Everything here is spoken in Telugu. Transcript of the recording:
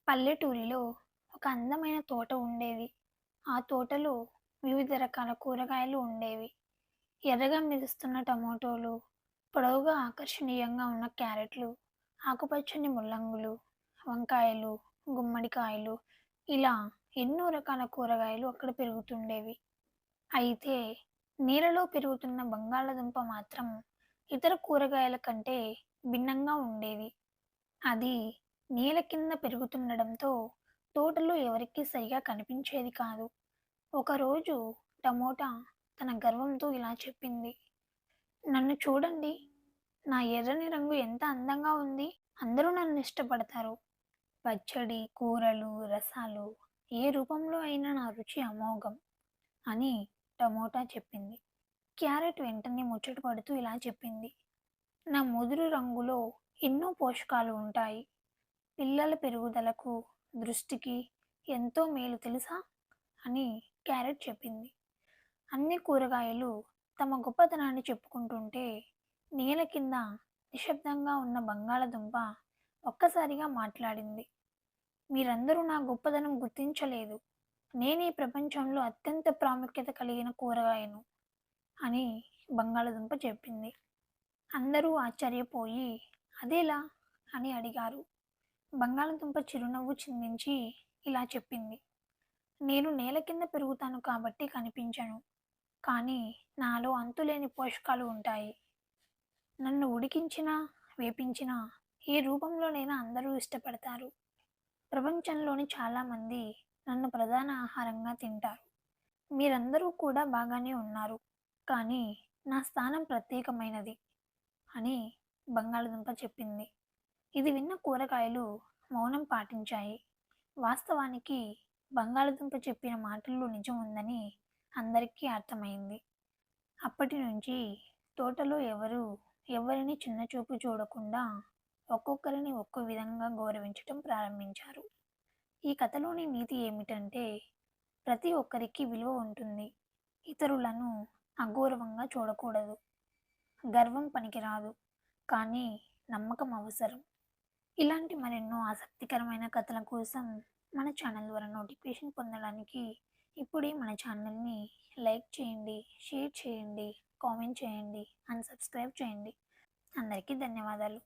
పల్లెటూరిలో ఒక అందమైన తోట ఉండేది. ఆ తోటలో వివిధ రకాల కూరగాయలు ఉండేవి. ఎర్రగా మెరుస్తున్న టమోటోలు, పొడవుగా ఆకర్షణీయంగా ఉన్న క్యారెట్లు, ఆకుపచ్చని ముల్లంగులు, వంకాయలు, గుమ్మడికాయలు ఇలా ఎన్నో రకాల కూరగాయలు అక్కడ పెరుగుతుండేవి. అయితే నీళ్ళలో పెరుగుతున్న బంగాళదుంప మాత్రం ఇతర కూరగాయల కంటే భిన్నంగా ఉండేది. అది నేల కింద పెరుగుతుండడంతో తోటలో ఎవరికీ సరిగా కనిపించేది కాదు. ఒకరోజు టమోటా తన గర్వంతో ఇలా చెప్పింది, నన్ను చూడండి, నా ఎర్రని రంగు ఎంత అందంగా ఉంది. అందరూ నన్ను ఇష్టపడతారు. పచ్చడి, కూరలు, రసాలు ఏ రూపంలో అయినా నా రుచి అమోఘం అని టమోటా చెప్పింది. క్యారెట్ వెంటనే ముచ్చట పడుతూ ఇలా చెప్పింది, నా ముదురు రంగులో ఎన్నో పోషకాలు ఉంటాయి. పిల్లల పెరుగుదలకు, దృష్టికి ఎంతో మేలు తెలుసా అని క్యారెట్ చెప్పింది. అన్ని కూరగాయలు తమ గొప్పతనాన్ని చెప్పుకుంటుంటే నేల కింద నిశ్శబ్దంగా ఉన్న బంగాళదుంప ఒక్కసారిగా మాట్లాడింది. మీరందరూ నా గొప్పదనం గుర్తించలేదు. నేను ఈ ప్రపంచంలో అత్యంత ప్రాముఖ్యత కలిగిన కూరగాయను అని బంగాళదుంప చెప్పింది. అందరూ ఆశ్చర్యపోయి అదేలా అని అడిగారు. బంగాళదుంప చిరునవ్వు చిందించి ఇలా చెప్పింది, నేను నేల కింద పెరుగుతాను కాబట్టి కనిపించను, కానీ నాలో అంతులేని పోషకాలు ఉంటాయి. నన్ను ఉడికించినా, వేపించినా, ఏ రూపంలోనైనా అందరూ ఇష్టపడతారు. ప్రపంచంలోని చాలామంది నన్ను ప్రధాన ఆహారంగా తింటారు. మీరందరూ కూడా బాగానే ఉన్నారు, కానీ నా స్థానం ప్రత్యేకమైనది అని బంగాళదుంప చెప్పింది. ఇది విన్న కూరగాయలు మౌనం పాటించాయి. వాస్తవానికి బంగాళదుంప చెప్పిన మాటల్లో నిజం ఉందని అందరికీ అర్థమైంది. అప్పటి నుంచి తోటలో ఎవరిని చిన్నచూపు చూడకుండా ఒక్కొక్కరిని ఒక్కో విధంగా గౌరవించటం ప్రారంభించారు. ఈ కథలోని నీతి ఏమిటంటే ప్రతి ఒక్కరికి విలువ ఉంటుంది. ఇతరులను అగౌరవంగా చూడకూడదు. గర్వం పనికిరాదు, కానీ నమ్మకం అవసరం. ఇలాంటి మరెన్నో ఆసక్తికరమైన కథల కోసం మన ఛానల్ ద్వారా నోటిఫికేషన్ పొందడానికి ఇప్పుడే మన ఛానల్ని లైక్ చేయండి, షేర్ చేయండి, కామెంట్ చేయండి అండ్ సబ్స్క్రైబ్ చేయండి. అందరికీ ధన్యవాదాలు.